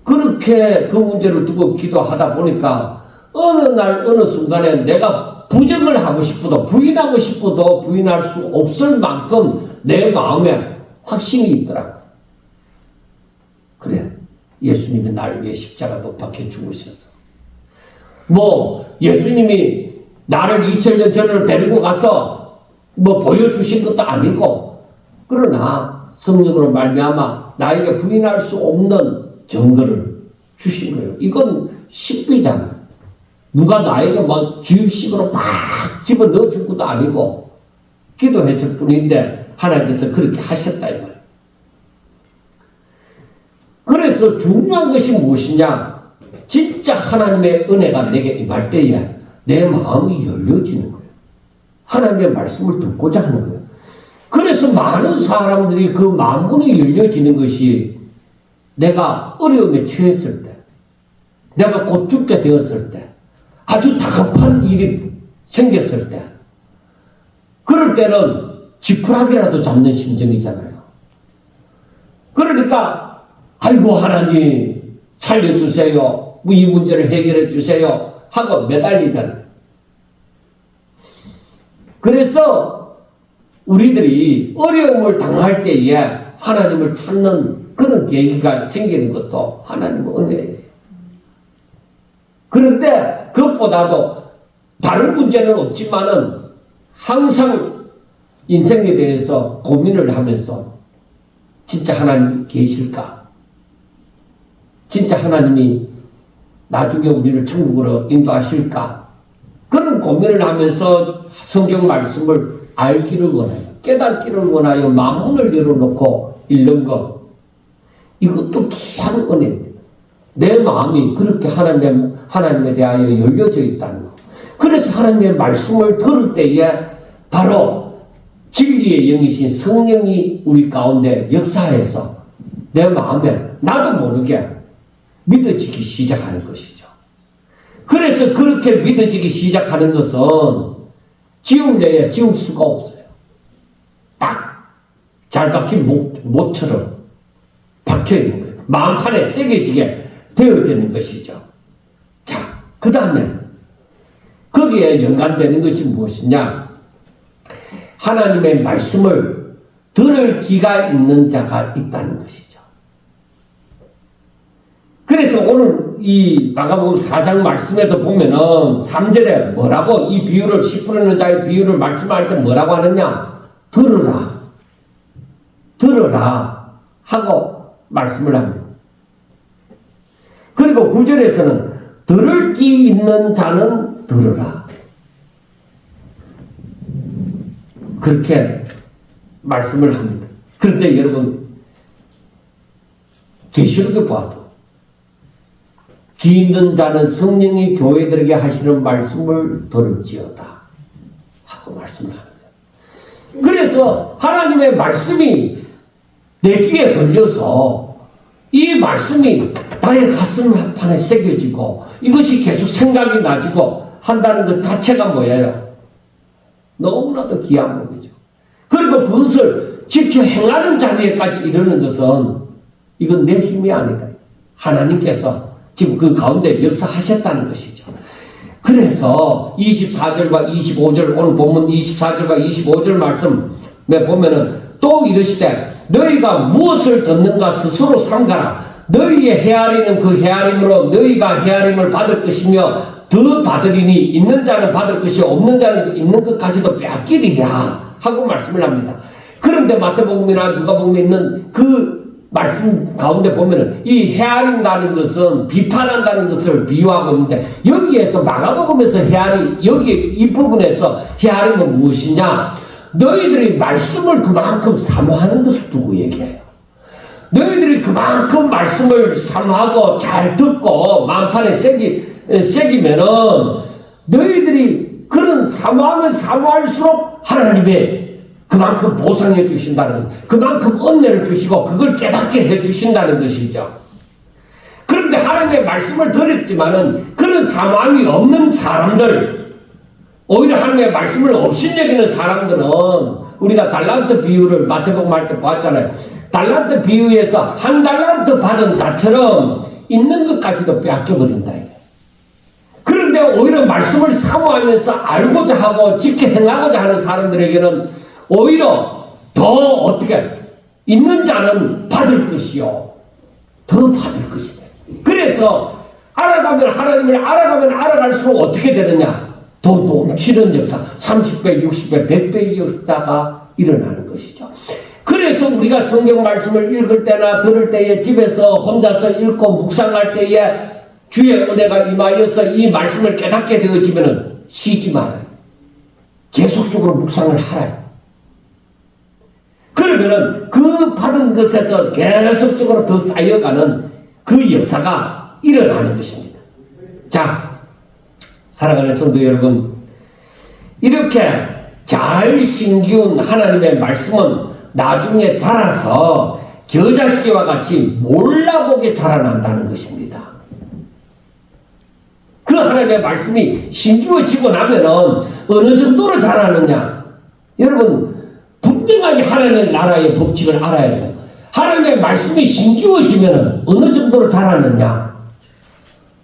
그렇게 그 문제를 두고 기도하다 보니까 어느 날 어느 순간에 내가 부정을 하고 싶어도 부인하고 싶어도 부인할 수 없을 만큼 내 마음에 확신이 있더라고요. 그래, 예수님이 날 위해 십자가 못 박혀 죽으셨어. 뭐 예수님이 나를 2000년 전으로 데리고 가서 뭐 보여주신 것도 아니고, 그러나 성령으로 말미암아 나에게 부인할 수 없는 증거를 주신 거예요. 이건 식비잖아. 누가 나에게 뭐 주입식으로 막 집어 넣어줄 것도 아니고 기도했을 뿐인데 하나님께서 그렇게 하셨다 이 말이에요. 그래서 중요한 것이 무엇이냐? 진짜 하나님의 은혜가 내게 임할 때에 내 마음이 열려지는 거예요. 하나님의 말씀을 듣고자 하는 거예요. 그래서 많은 사람들이 그 마음문이 열려지는 것이 내가 어려움에 처했을 때, 내가 곧 죽게 되었을 때, 아주 다급한 일이 생겼을 때, 그럴 때는 지푸라기라도 잡는 심정이잖아요. 그러니까 아이고 하나님 살려주세요, 뭐 이 문제를 해결해 주세요 하고 매달리잖아요. 그래서 우리들이 어려움을 당할 때에 하나님을 찾는 그런 계기가 생기는 것도 하나님의 은혜예요. 그런데 그것보다도 다른 문제는 없지만은 항상 인생에 대해서 고민을 하면서 진짜 하나님이 계실까? 진짜 하나님이 나중에 우리를 천국으로 인도하실까? 그런 고민을 하면서 성경 말씀을 알기를 원해요. 깨닫기를 원하여 마음문을 열어놓고 읽는 것. 이것도 귀한 은혜입니다. 내 마음이 그렇게 하나님에 대하여 열려져 있다는 것. 그래서 하나님의 말씀을 들을 때에 바로 진리의 영이신 성령이 우리 가운데 역사해서 내 마음에 나도 모르게 믿어지기 시작하는 것이죠. 그래서 그렇게 믿어지기 시작하는 것은 지울래야 지울 수가 없어요. 딱 잘 박힌 못처럼 박혀 있는 거예요. 마음판에 새겨지게 되어지는 것이죠. 자, 그 다음에 거기에 연관되는 것이 무엇이냐? 하나님의 말씀을 들을 귀가 있는 자가 있다는 것이죠. 그래서 오늘 이 마가복음 4장 말씀에도 보면은 3절에 뭐라고 이 비유를 10%는 자의 비유를 말씀할 때 뭐라고 하느냐? 들으라 하고 말씀을 합니다. 그리고 9절에서는 들을 귀 있는 자는 들으라. 그렇게 말씀을 합니다. 그런데 여러분 계시록에 봐도 귀 있는 자는 성령이 교회들에게 하시는 말씀을 들을지어다 하고 말씀을 합니다. 그래서 하나님의 말씀이 내 귀에 들려서 이 말씀이 나의 가슴판에 새겨지고 이것이 계속 생각이 나지고 한다는 것 자체가 뭐예요? 너무나도 귀한 법이죠. 그리고 그것을 지켜 행하는 자리에까지 이르는 것은 이건 내 힘이 아니다. 하나님께서 지금 그 가운데 역사하셨다는 것이죠. 그래서 24절과 25절 오늘 본문 24절과 25절 말씀에 보면은 또 이르시되 너희가 무엇을 듣는가 스스로 삼가라. 너희의 헤아리는 그 헤아림으로 너희가 헤아림을 받을 것이며 더 받으리니 있는 자는 받을 것이 없는 자는 있는 것까지도 빼앗기리라 하고 말씀을 합니다. 그런데 마태복음이나 누가복음에 있는 그 말씀 가운데 보면은 이 헤아린다는 것은 비판한다는 것을 비유하고 있는데 여기에서 마가복음에서 여기 이 부분에서 헤아림은 무엇이냐? 너희들이 말씀을 그만큼 사모하는 것을 두고 얘기해요. 너희들이 그만큼 말씀을 사모하고 잘 듣고 마음판에 새기면은 너희들이 그런 사모하면 사모할수록 하나님의 그만큼 보상해 주신다는 것, 그만큼 은혜를 주시고 그걸 깨닫게 해 주신다는 것이죠. 그런데 하나님의 말씀을 들었지만은 그런 사모함이 없는 사람들, 오히려 하나님의 말씀을 업신여기는 사람들은 우리가 달란트 비유를 마태복음 할 때 보았잖아요. 달란트 비유에서 한 달란트 받은 자처럼 있는 것까지도 빼앗겨버린다. 그런데 오히려 말씀을 사모하면서 알고자 하고 지켜 행하고자 하는 사람들에게는 오히려 더 어떻게 있는 자는 받을 것이요 더 받을 것이다. 그래서 알아가면 하나님을 알아갈수록 어떻게 되느냐? 더 넘치는 역사, 30배, 60배, 100배의 역사가 일어나는 것이죠. 그래서 우리가 성경 말씀을 읽을 때나 들을 때에 집에서 혼자서 읽고 묵상할 때에 주의 은혜가 임하여서 이 말씀을 깨닫게 되어지면 쉬지 말아요. 계속적으로 묵상을 하라요. 그러면은 그 받은 것에서 계속적으로 더 쌓여가는 그 역사가 일어나는 것입니다. 자, 사랑하는 성도 여러분, 이렇게 잘 심기운 하나님의 말씀은 나중에 자라서 겨자씨와 같이 몰라보게 자라난다는 것입니다. 그 하나님의 말씀이 심기워지고 나면은 어느 정도로 자라느냐? 여러분, 분명하게 하나님의 나라의 법칙을 알아야 돼요. 하나님의 말씀이 심기워지면 어느 정도로 자라느냐?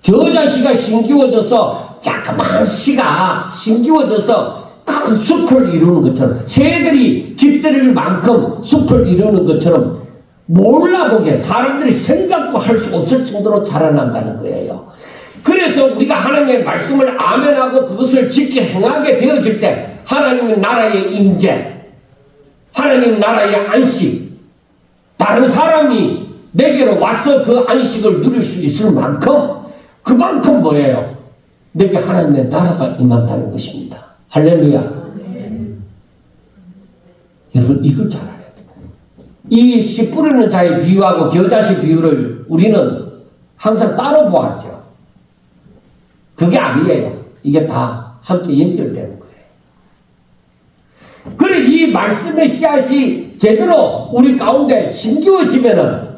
겨자씨가 심기워져서 자그마한 씨가 심기워져서 큰 숲을 이루는 것처럼 새들이 깃들일 만큼 숲을 이루는 것처럼 몰라보게 사람들이 생각도 할 수 없을 정도로 자라난다는 거예요. 그래서 우리가 하나님의 말씀을 아멘하고 그것을 지켜 행하게 되어질 때 하나님의 나라의 임재, 하나님 나라의 안식, 다른 사람이 내게로 와서 그 안식을 누릴 수 있을 만큼 그만큼 뭐예요? 내게 하나님의 나라가 임한다는 것입니다. 할렐루야. 여러분 이걸 잘 알아야 돼요. 이 씨 뿌리는 자의 비유하고 겨자씨 비유를 우리는 항상 따로 보았죠. 그게 아니에요. 이게 다 함께 연결되는 거예요. 그래 이 말씀의 씨앗이 제대로 우리 가운데 심기워지면은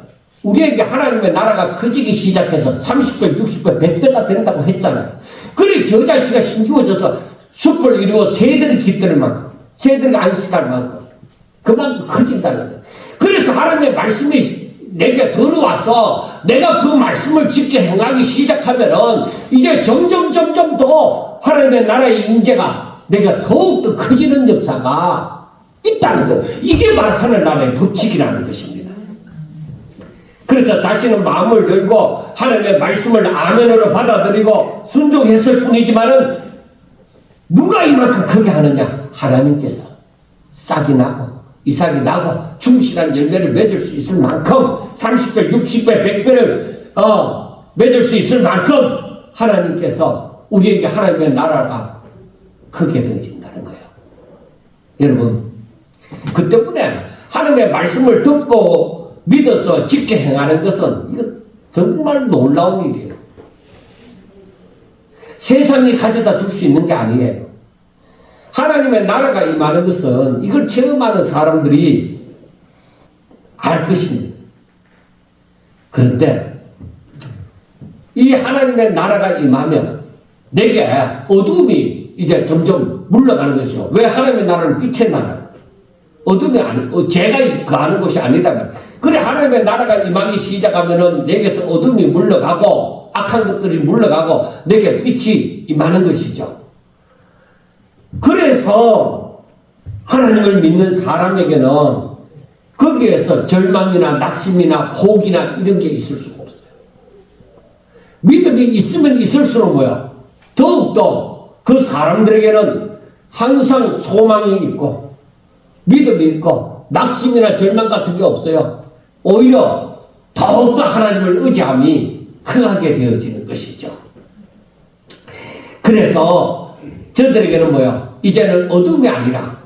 우리에게 하나님의 나라가 커지기 시작해서 30배, 60배, 100배가 된다고 했잖아요. 그래 겨자씨가 심기워져서 숲을 이루어 새들이 깃들 만큼, 새들이 안식할 만큼 그만큼 커진다는 거예요. 그래서 하나님의 말씀이 내게 들어와서 내가 그 말씀을 지켜 행하기 시작하면은 이제 점점 더 하나님의 나라의 임재가 내가 더욱더 커지는 역사가 있다는 거예요. 이게 바로 하늘나라의 법칙이라는 것입니다. 그래서 자신은 마음을 열고 하나님의 말씀을 아멘으로 받아들이고 순종했을 뿐이지만은 누가 이만큼 크게 하느냐? 하나님께서 싹이 나고 이삭이 나고 충실한 열매를 맺을 수 있을 만큼 30배, 60배, 100배를 맺을 수 있을 만큼 하나님께서 우리에게 하나님의 나라가 크게 되어진다는 거예요. 여러분 그 때문에 하나님의 말씀을 듣고 믿어서 지켜 행하는 것은 이거 정말 놀라운 일이에요. 세상이 가져다 줄 수 있는 게 아니에요. 하나님의 나라가 임하는 것은 이걸 체험하는 사람들이 알 것입니다. 그런데 이 하나님의 나라가 임하면 내게 어두움이 이제 점점 물러가는 것이죠. 왜 하나님의 나라는 빛의 나라? 어둠이 아니, 죄가 거하는 것이 아니다. 그래, 하나님의 나라가 임하기 시작하면은 내게서 어둠이 물러가고, 악한 것들이 물러가고, 내게 빛이 임하는 것이죠. 그래서 하나님을 믿는 사람에게는 거기에서 절망이나 낙심이나 포기나 이런 게 있을 수가 없어요. 믿음이 있으면 있을수록 뭐야? 더욱더 그 사람들에게는 항상 소망이 있고, 믿음이 있고, 낙심이나 절망 같은 게 없어요. 오히려 더욱더 하나님을 의지함이 흥하게 되어지는 것이죠. 그래서 저들에게는 뭐야? 이제는 어둠이 아니라,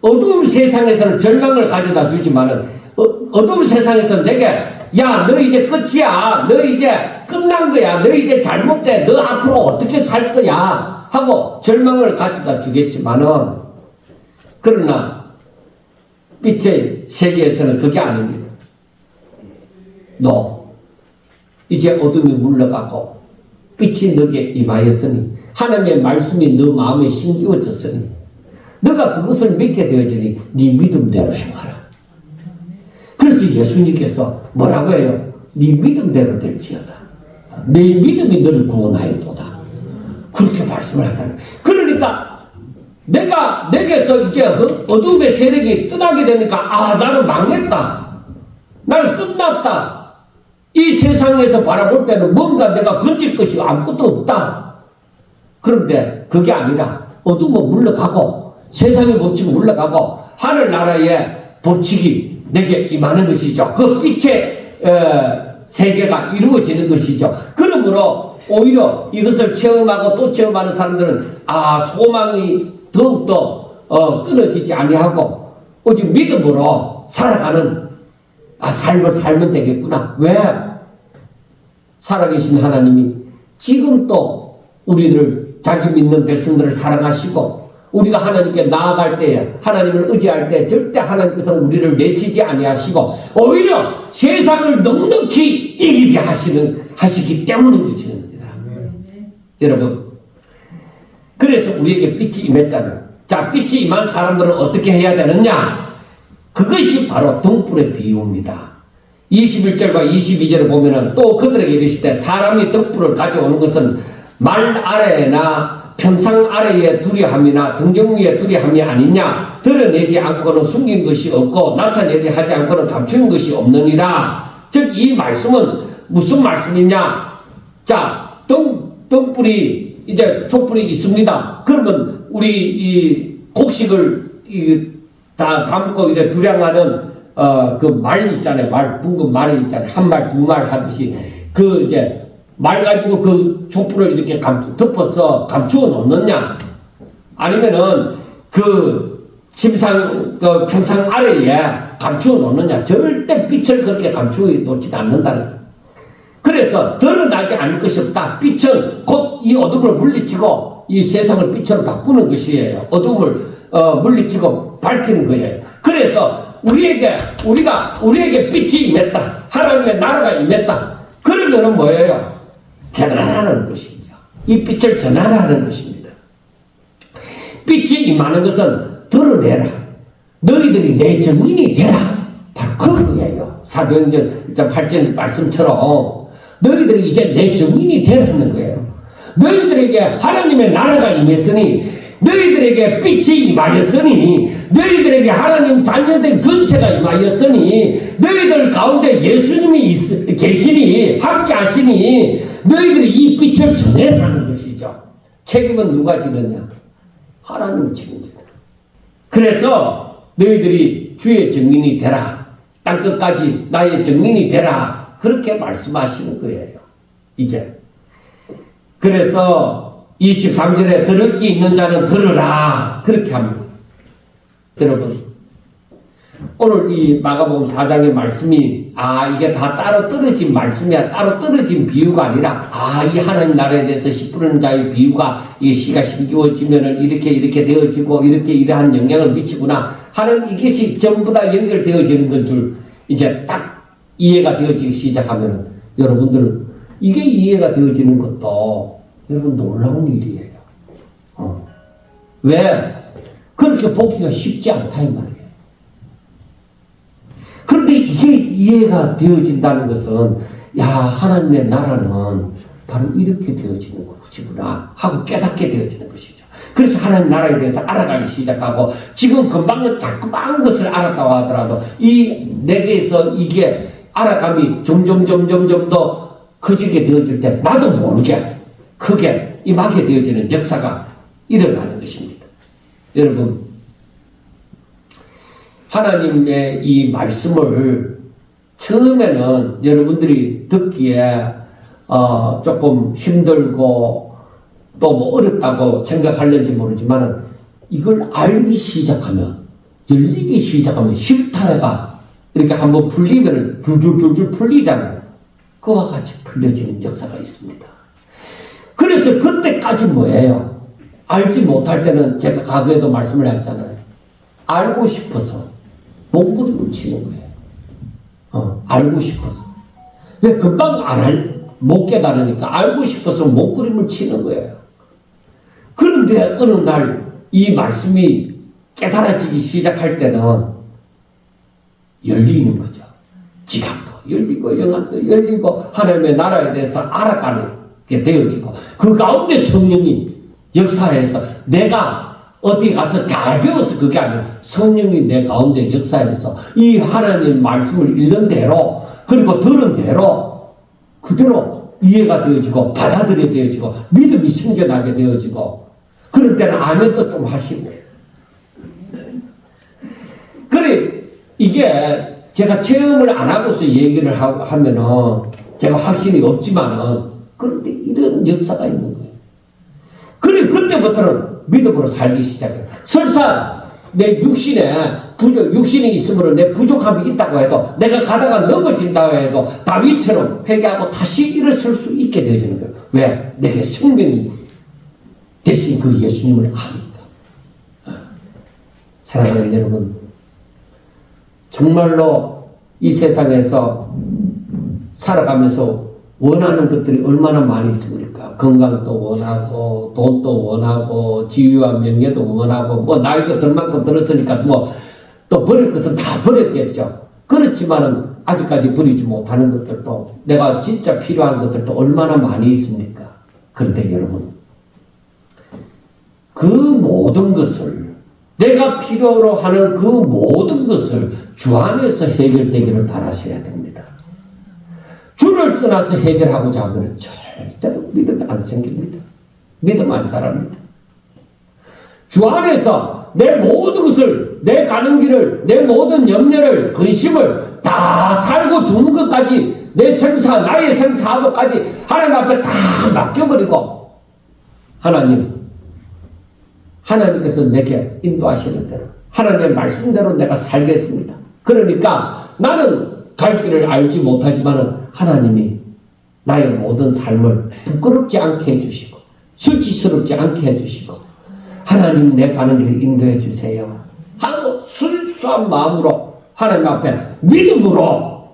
어두운 세상에서는 절망을 가져다 주지만은, 어두운 세상에서 내게, 야, 너 이제 끝이야. 너 이제 끝난 거야. 너 이제 잘못돼. 너 앞으로 어떻게 살 거야. 하고 절망을 가져다 주겠지만은, 그러나 빛의 세계에서는 그게 아닙니다. 너 이제 어둠이 물러가고 빛이 너에게 임하였으니, 하나님의 말씀이 너 마음에 심기워졌으니, 너가 그것을 믿게 되어지니 네 믿음대로 행하라. 그래서 예수님께서 뭐라고 해요? 네 믿음대로 될지어다. 내 믿음이 너를 구원하였도다. 그렇게 말씀을 하잖아요. 그러니까 내게서 이제 어둠의 세력이 떠나게 되니까, 나는 망했다. 나는 끝났다. 이 세상에서 바라볼 때는 뭔가 내가 건질 것이 아무것도 없다. 그런데 그게 아니라 어둠은 물러가고, 세상의 법칙은 물러가고, 하늘나라의 법칙이 내게 임하는 것이죠. 그 빛의 세계가 이루어지는 것이죠. 그러므로 오히려 이것을 체험하고 또 체험하는 사람들은 소망이 더욱더 끊어지지 아니하고 오직 믿음으로 살아가는 삶을 살면 되겠구나. 왜? 살아계신 하나님이 지금 또 우리들을, 자기 믿는 백성들을 사랑하시고, 우리가 하나님께 나아갈 때에, 하나님을 의지할 때 절대 하나님께서는 우리를 내치지 아니하시고 오히려 세상을 넉넉히 이기게 하시기 때문인 것입니다. 여러분, 그래서 우리에게 빛이 임했잖아요. 자, 빛이 임한 사람들은 어떻게 해야 되느냐? 그것이 바로 등불의 비유입니다. 21절과 22절을 보면은, 또 그들에게 이르시되 사람이 등불을 가져오는 것은 말 아래나 평상 아래에 두려함이나 등경 위에 두려함이 아니냐. 드러내지 않고는 숨긴 것이 없고 나타내려 하지 않고는 감추는 것이 없느니라. 즉 이 말씀은 무슨 말씀이냐? 자, 등불이 이제 촛불이 있습니다. 그러면 우리 이 곡식을 다 담고 이제 두량하는 그 말 있잖아요. 말, 둥근 말이 있잖아요. 한 말, 두 말 하듯이 그 이제 말 가지고 그 촛불을 이렇게 덮어서 감추어 놓느냐? 아니면은 그 평상 아래에 감추어 놓느냐? 절대 빛을 그렇게 감추어 놓지 않는다는 거예요. 그래서 드러나지 않을 것이 없다. 빛은 곧 이 어둠을 물리치고 이 세상을 빛으로 바꾸는 것이에요. 어둠을 물리치고 밝히는 거예요. 그래서 우리에게 빛이 임했다. 하나님의 나라가 임했다. 그러면은 뭐예요? 전하라는 것이죠. 이 빛을 전하라는 것입니다. 빛이 임하는 것은 드러내라. 너희들이 내 증인이 되라. 바로 그거예요. 사도행전 8절 말씀처럼 너희들이 이제 내 증인이 되라는 거예요. 너희들에게 하나님의 나라가 임했으니, 너희들에게 빛이 임하였으니, 너희들에게 하나님 자녀된 권세가 임하였으니, 너희들 가운데 예수님이 계시니, 함께 하시니, 너희들이 이 빛을 전해라는 것이죠. 책임은 누가 지느냐? 하나님이 책임지다. 그래서 너희들이 주의 증인이 되라. 땅끝까지 나의 증인이 되라. 그렇게 말씀하시는 거예요. 이제. 그래서 23절에 들을 게 있는 자는 들으라. 그렇게 합니다. 여러분, 오늘 이 마가복음 4장의 말씀이 이게 다 따로 떨어진 말씀이야. 따로 떨어진 비유가 아니라 이 하나님 나라에 대해서 씨 뿌리는 자의 비유가 이 씨가 심기워지면은 이렇게 되어지고 이렇게 이러한 영향을 미치구나 하는 이것이 전부 다 연결되어지는 건 줄 이제 딱 이해가 되어지기 시작하면은 여러분들은 이게 이해가 되어지는 것도 여러분 놀라운 일이에요. 왜? 그렇게 보기가 쉽지 않다 이 말이에요. 근데 이게 이해가 되어진다는 것은 야, 하나님의 나라는 바로 이렇게 되어지는 것이구나 하고 깨닫게 되어지는 것이죠. 그래서 하나님 나라에 대해서 알아가기 시작하고 지금 금방은 자꾸만 것을 알았다고 하더라도 이 내게에서 이게 알아감이 점점 더 커지게 되어질 때 나도 모르게 크게 임하게 되어지는 역사가 일어나는 것입니다. 여러분, 하나님의 이 말씀을 처음에는 여러분들이 듣기에 조금 힘들고 또 뭐 어렵다고 생각할는지 모르지만 이걸 알기 시작하면, 열리기 시작하면 실타래가 이렇게 한번 풀리면 줄줄줄줄 풀리잖아요. 그와 같이 풀려지는 역사가 있습니다. 그래서 그때까지 뭐예요? 알지 못할 때는 제가 과거에도 말씀을 했잖아요. 알고 싶어서 몸부림을 치는 거예요. 알고 싶어서. 왜 금방 못 깨달으니까 알고 싶어서 몸부림을 치는 거예요. 그런데 어느 날 이 말씀이 깨달아지기 시작할 때는 열리는 거죠. 지각도 열리고 영안도 열리고 하나님의 나라에 대해서 알아가게 되어지고 그 가운데 성령이 역사해서 내가 어디 가서 잘 배워서 그게 아니라 성령이 내 가운데 역사해서 이 하나님 말씀을 읽는 대로 그리고 들은 대로 그대로 이해가 되어지고 받아들여 되어지고 믿음이 생겨나게 되어지고 그럴 때는 아멘도 좀 하시고 그래 이게 제가 체험을 안 하고서 얘기를 하면은 제가 확신이 없지만은 그런데 이런 역사가 있는 거예요. 그래 그때부터는 믿음으로 살기 시작해요. 설사 내 육신이 있으므로 내 부족함이 있다고 해도 내가 가다가 넘어진다고 해도 다윗처럼 회개하고 다시 일어설 수 있게 되어지는 거예요. 왜? 내게 생명이 대신 그 예수님을 아니까. 사랑하는 여러분, 정말로 이 세상에서 살아가면서 원하는 것들이 얼마나 많이 있습니까? 건강도 원하고 돈도 원하고 지위와 명예도 원하고 뭐 나이도 들 만큼 들었으니까 뭐 또 버릴 것은 다 버렸겠죠. 그렇지만은 아직까지 버리지 못하는 것들도 내가 진짜 필요한 것들도 얼마나 많이 있습니까? 그런데 여러분 그 모든 것을 내가 필요로 하는 그 모든 것을 주 안에서 해결되기를 바라셔야 됩니다. 주를 떠나서 해결하고자 하면 절대로 믿음이 안 생깁니다. 믿음 안 자랍니다. 주 안에서 내 모든 것을, 내 가는 길을, 내 모든 염려를, 근심을 다 살고 주는 것까지 내 생사, 나의 생사하고까지 하나님 앞에 다 맡겨버리고 하나님께서 내게 인도하시는 대로 하나님의 말씀대로 내가 살겠습니다. 그러니까 나는 갈 길을 알지 못하지만은 하나님이 나의 모든 삶을 부끄럽지 않게 해주시고 수치스럽지 않게 해주시고 하나님 내 가는 길 인도해 주세요 하고 순수한 마음으로 하나님 앞에 믿음으로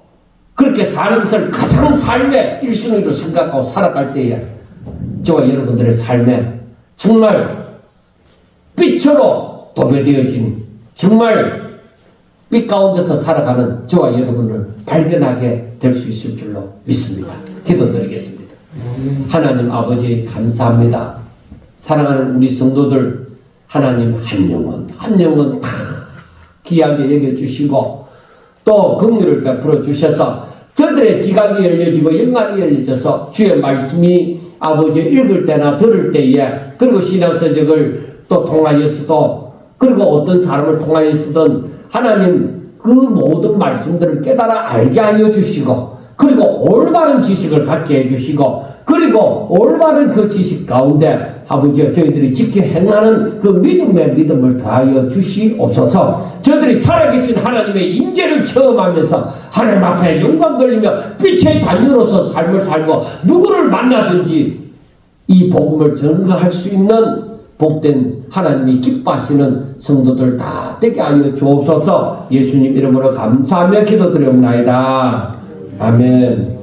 그렇게 사는 것을 가장 삶의 1순위로 생각하고 살아갈 때에 저와 여러분들의 삶에 정말 빛으로 도배되어진 정말 빛 가운데서 살아가는 저와 여러분을 발견하게 될 수 있을 줄로 믿습니다. 기도드리겠습니다. 하나님 아버지 감사합니다. 사랑하는 우리 성도들 하나님 한 영혼 다 귀하게 여겨주시고 또 긍휼을 베풀어 주셔서 저들의 지각이 열려지고 영안이 열려져서 주의 말씀이 아버지 읽을 때나 들을 때에 그리고 신앙서적을 또 통하여서도 그리고 어떤 사람을 통하여서든 하나님 그 모든 말씀들을 깨달아 알게 하여 주시고 그리고 올바른 지식을 갖게 해주시고 그리고 올바른 그 지식 가운데 아버지여 저희들이 지켜 행하는 그 믿음을 더하여 주시옵소서. 저희들이 살아계신 하나님의 임재를 체험하면서 하나님 앞에 영광 돌리며 빛의 자녀로서 삶을 살고 누구를 만나든지 이 복음을 전가할 수 있는 복된 하나님이 기뻐하시는 성도들 다 되게 하여 주옵소서. 예수님 이름으로 감사하며 기도드리옵나이다. 아멘.